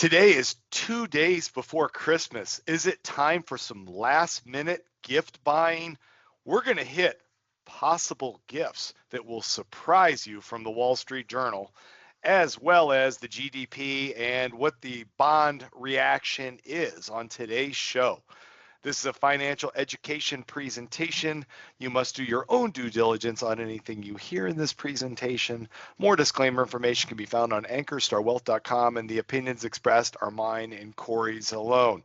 Today is 2 days before Christmas. Is it time for some last minute gift buying? We're going to hit possible gifts that will surprise you from the Wall Street Journal, as well as the GDP and what the bond reaction is on today's show. This is a financial education presentation. You must do your own due diligence on anything you hear in this presentation. More disclaimer information can be found on ankerstarwealth.com, and the opinions expressed are mine and Corey's alone.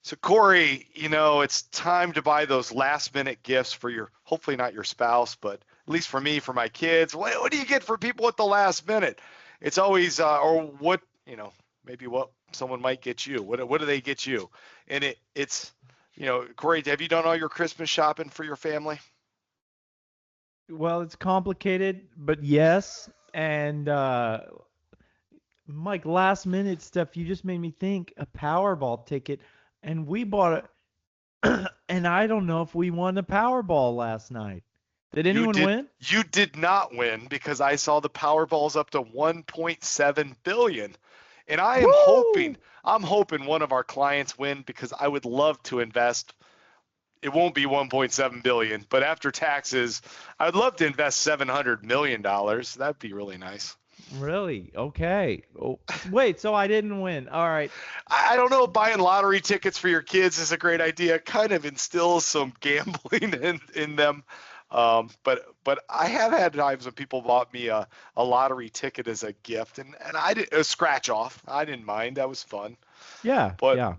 So Corey, it's time to buy those last minute gifts for your, hopefully not your spouse, but at least for me, for my kids. What do you get for people at the last minute? It's always, or what, maybe what someone might get you. What do they get you? And it's, Corey, have you done all your Christmas shopping for your family? Well, it's complicated, but yes. And Mike, last minute stuff, you just made me think a Powerball ticket, and we bought it. And I don't know if we won the Powerball last night. Did anyone win? You did not win, because I saw the Powerball's up to 1.7 billion. And I'm hoping one of our clients win, because I would love to invest. It won't be 1.7 billion, but after taxes, I'd love to invest $700 million. That'd be really nice. Really? Okay. Oh, wait, so I didn't win. All right. I don't know. Buying lottery tickets for your kids is a great idea. It kind of instills some gambling in them. But I have had times when people bought me a lottery ticket as a gift, and I did a scratch off. I didn't mind. That was fun. Yeah. But yeah.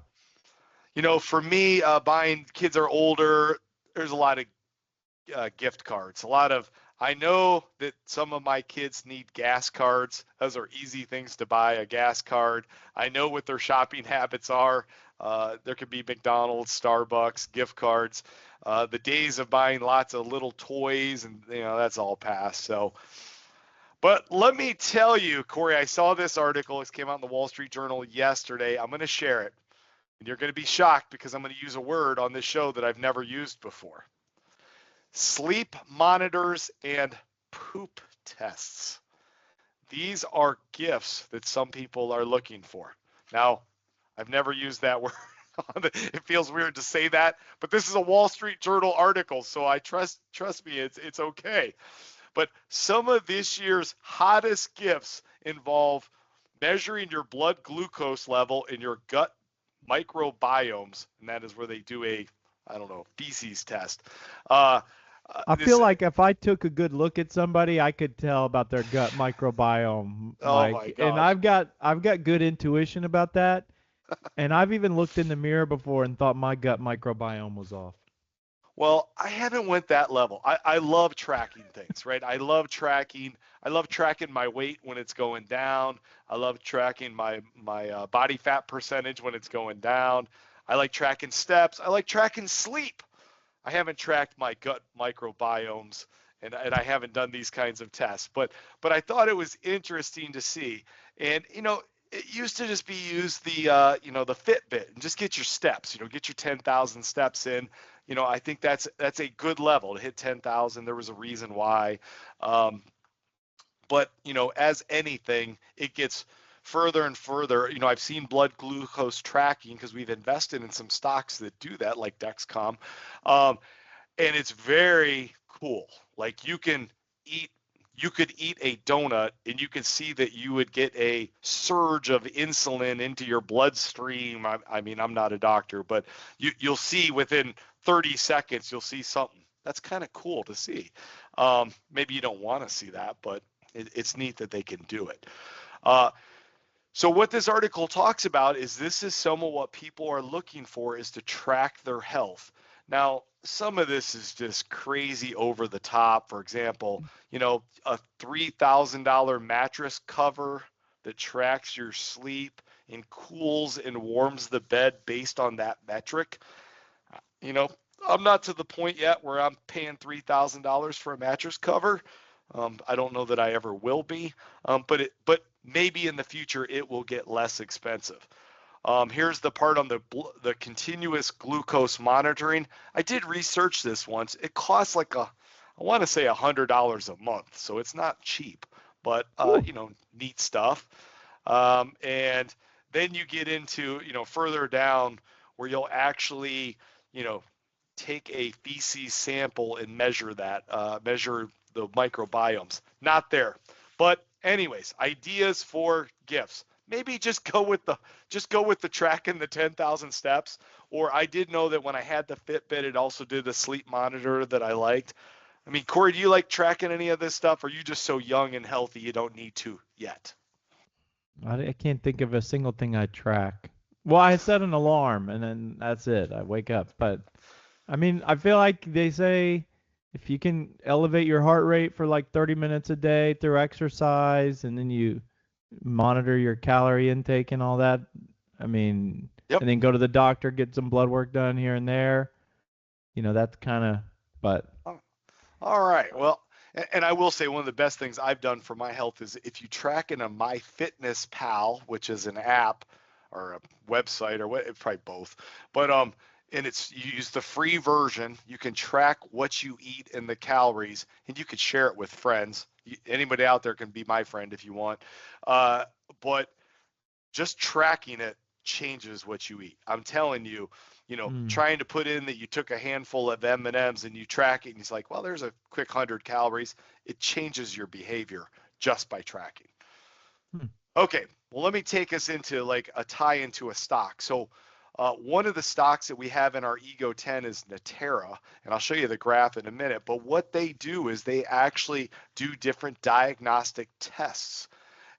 For me, buying, kids are older, there's a lot of gift cards. I know that some of my kids need gas cards. Those are easy things to buy, a gas card. I know what their shopping habits are. There could be McDonald's, Starbucks, gift cards. The days of buying lots of little toys, and that's all past. So, but let me tell you, Corey, I saw this article. It came out in the Wall Street Journal yesterday. I'm going to share it, and you're going to be shocked, because I'm going to use a word on this show that I've never used before. Sleep monitors and poop tests. These are gifts that some people are looking for. Now, I've never used that word. It feels weird to say that, but this is a Wall Street Journal article, so I trust me, it's okay. But some of this year's hottest gifts involve measuring your blood glucose level in your gut microbiomes, and that is where they do a feces test. I feel like if I took a good look at somebody, I could tell about their gut microbiome. Oh my gosh. And I've got good intuition about that. And I've even looked in the mirror before and thought my gut microbiome was off. Well, I haven't went that level. I love tracking things, right? I love tracking my weight when it's going down. I love tracking my body fat percentage when it's going down. I like tracking steps. I like tracking sleep. I haven't tracked my gut microbiomes, and I haven't done these kinds of tests, but I thought it was interesting to see. And it used to just be the the Fitbit, and just get your steps, get your 10,000 steps in. I think that's a good level to hit 10,000. There was a reason why. But as anything, it gets further and further. I've seen blood glucose tracking, because we've invested in some stocks that do that, like Dexcom, and it's very cool. Like you could eat a donut, and you can see that you would get a surge of insulin into your bloodstream. I mean, I'm not a doctor, but you'll see within 30 seconds, you'll see something. That's kind of cool to see. Maybe you don't want to see that, but it's neat that they can do it. So what this article talks about is this is some of what people are looking for, is to track their health. Now, some of this is just crazy over the top. For example, a $3,000 mattress cover that tracks your sleep and cools and warms the bed based on that metric. I'm not to the point yet where I'm paying $3,000 for a mattress cover. I don't know that I ever will be, but maybe in the future it will get less expensive. Here's the part on the continuous glucose monitoring. I did research this once. It costs like I want to say $100 a month, so it's not cheap, but neat stuff. And then you get into, further down where you'll actually, take a feces sample and measure that, measure the microbiomes. Not there. But anyways, ideas for gifts. Maybe just go with the tracking the 10,000 steps. Or I did know that when I had the Fitbit, it also did a sleep monitor that I liked. I mean, Corey, do you like tracking any of this stuff? Or are you just so young and healthy you don't need to yet? I can't think of a single thing I track. Well, I set an alarm and then that's it. I wake up. But I mean, I feel like they say if you can elevate your heart rate for like 30 minutes a day through exercise and then you monitor your calorie intake and all that, I mean, Yep. and then go to the doctor, get some blood work done here and there, that's kind of, but All right. Well, and I will say one of the best things I've done for my health is if you track in a MyFitnessPal, which is an app or a website or what, probably both, but and you use the free version. You can track what you eat and the calories, and you could share it with friends. Anybody out there can be my friend if you want, but just tracking it changes what you eat. I'm telling you, trying to put in that you took a handful of M&Ms and you track it and it's like, well, there's a quick 100 calories. It changes your behavior just by tracking. Okay, well, let me take us into like a tie into a stock. So one of the stocks that we have in our Ego 10 is Natera, and I'll show you the graph in a minute. But what they do is they actually do different diagnostic tests.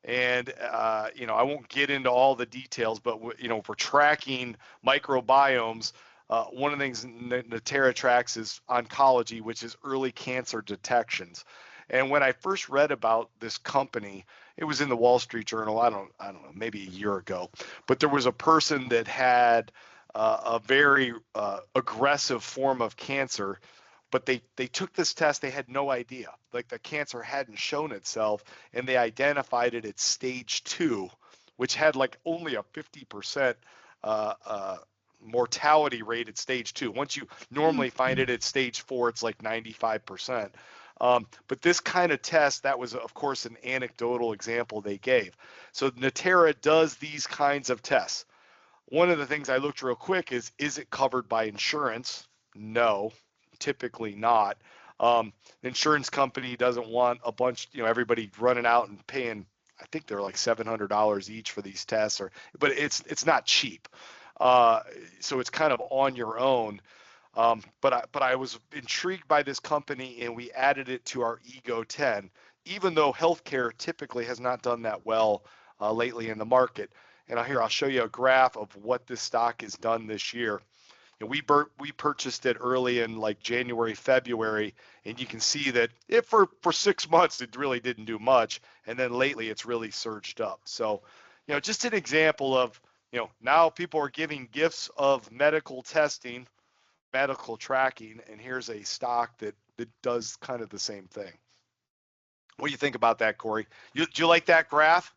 And, I won't get into all the details, but, we're tracking microbiomes. One of the things Natera tracks is oncology, which is early cancer detections. And when I first read about this company, it was in the Wall Street Journal. I don't know, maybe a year ago. But there was a person that had a very aggressive form of cancer, but they took this test. They had no idea, like the cancer hadn't shown itself, and they identified it at stage 2, which had like only a 50% mortality rate at stage 2. Once you normally find it at stage 4, it's like 95%. But this kind of test, that was, of course, an anecdotal example they gave. So Natera does these kinds of tests. One of the things I looked real quick is it covered by insurance? No, typically not. The insurance company doesn't want a bunch, everybody running out and paying, I think they're like $700 each for these tests, but it's not cheap. So it's kind of on your own. But I was intrigued by this company, and we added it to our Ego 10, even though healthcare typically has not done that well lately in the market. And I'll show you a graph of what this stock has done this year. We purchased it early in like January, February, and you can see that for 6 months it really didn't do much, and then lately it's really surged up. So, just an example of, now people are giving gifts of medical testing, medical tracking, and here's a stock that does kind of the same thing. What do you think about that, Corey? Do you like that graph?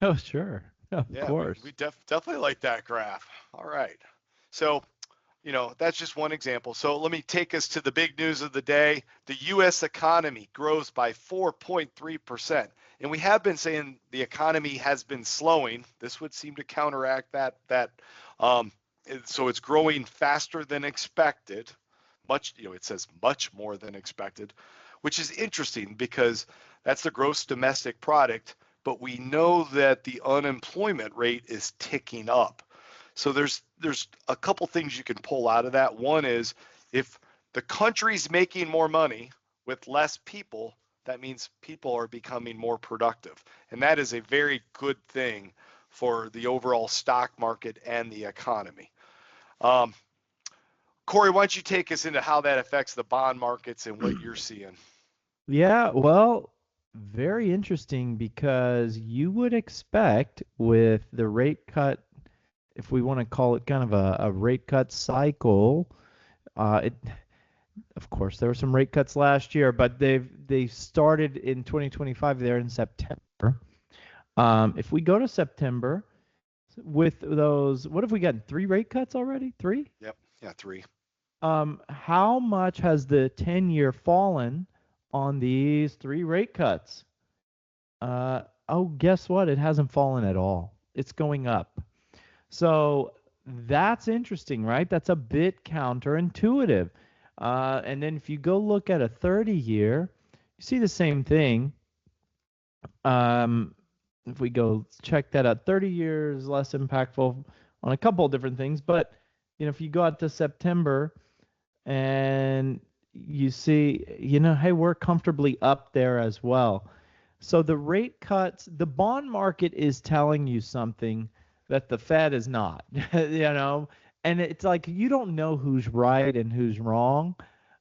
Oh, sure. Of course. We definitely like that graph. All right. So, that's just one example. So let me take us to the big news of the day. The U.S. economy grows by 4.3%. And we have been saying the economy has been slowing. This would seem to counteract that. So it's growing faster than expected. It says much more than expected, which is interesting because that's the gross domestic product. But we know that the unemployment rate is ticking up. So there's a couple things you can pull out of that. One is if the country's making more money with less people, that means people are becoming more productive. And that is a very good thing for the overall stock market and the economy. Corey, why don't you take us into how that affects the bond markets and what you're seeing? Yeah, well, very interesting because you would expect with the rate cut, if we want to call it kind of a rate cut cycle, of course there were some rate cuts last year, but they started in 2025 there in September. If we go to September with those, what have we gotten? 3 rate cuts already? 3? Yep. Yeah, 3. How much has the 10-year fallen on these 3 rate cuts? Oh, guess what? It hasn't fallen at all. it's going up. So that's interesting, right? That's a bit counterintuitive. And then if you go look at a 30-year, you see the same thing. Um, if we go check that out, 30 years less impactful on a couple of different things. But if you go out to September and you see, hey, we're comfortably up there as well. So the rate cuts, the bond market is telling you something that the Fed is not, and it's like you don't know who's right and who's wrong.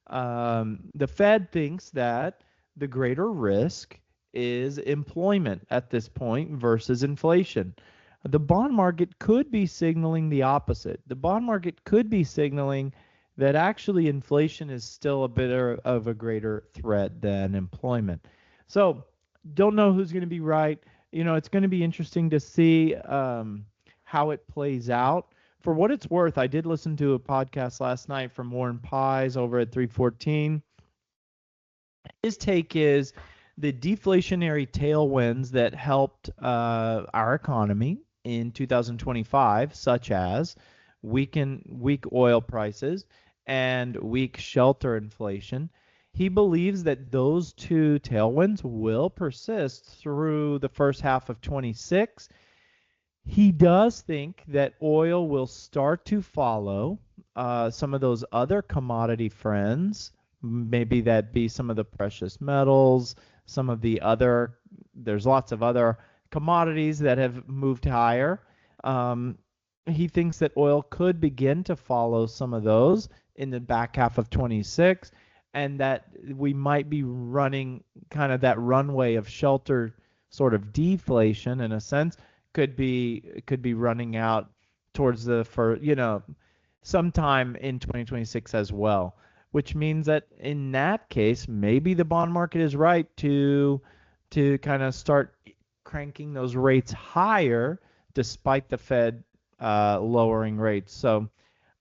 The Fed thinks that the greater risk is employment at this point versus inflation. The bond market could be signaling the opposite. The bond market could be signaling that actually inflation is still a bit of a greater threat than employment. So don't know who's going to be right. It's going to be interesting to see how it plays out. For what it's worth, I did listen to a podcast last night from Warren Pies over at 314. His take is the deflationary tailwinds that helped our economy in 2025, such as weak oil prices and weak shelter inflation. He believes that those two tailwinds will persist through the first half of 26. He does think that oil will start to follow some of those other commodity friends. Maybe that be some of the precious metals, some of the other, there's lots of other commodities that have moved higher. He thinks that oil could begin to follow some of those in the back half of 26, and that we might be running kind of that runway of shelter sort of deflation in a sense could be running out towards sometime in 2026 as well, which means that in that case maybe the bond market is right to kind of start cranking those rates higher despite the Fed lowering rates. So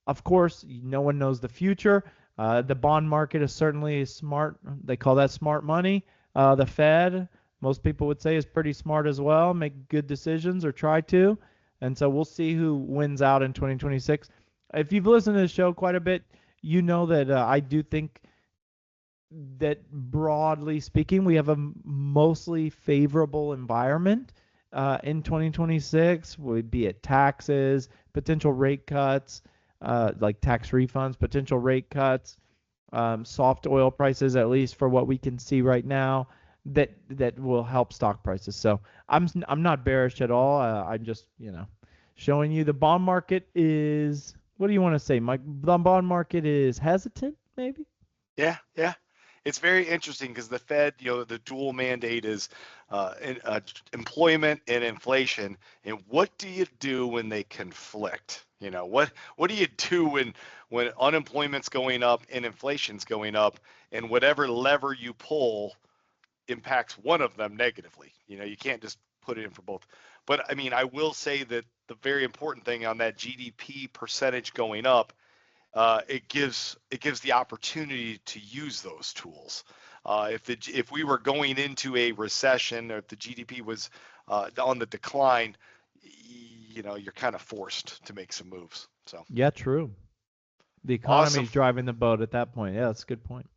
of course, no one knows the future. The bond market is certainly smart. They call that smart money. The Fed, most people would say, is pretty smart as well, make good decisions or try to. And so we'll see who wins out in 2026. If you've listened to the show quite a bit, you know that I do think that broadly speaking, we have a mostly favorable environment in 2026, be it taxes, potential rate cuts, like tax refunds, potential rate cuts, soft oil prices, at least for what we can see right now, that will help stock prices. So I'm not bearish at all. I'm just showing you the bond market is. What do you want to say, Mike? The bond market is hesitant, maybe. Yeah. It's very interesting because the Fed, the dual mandate is employment and inflation. And what do you do when they conflict? What do you do when unemployment's going up and inflation's going up, and whatever lever you pull impacts one of them negatively? You can't just put it in for both. But I mean, I will say that the very important thing on that GDP percentage going up, it gives the opportunity to use those tools. If we were going into a recession, or if the GDP was on the decline, you're kind of forced to make some moves. So yeah, true. The economy's awesome. driving the boat at that point. Yeah, that's a good point.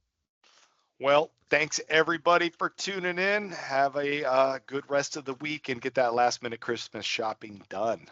Well, thanks everybody for tuning in. Have a good rest of the week and get that last minute Christmas shopping done.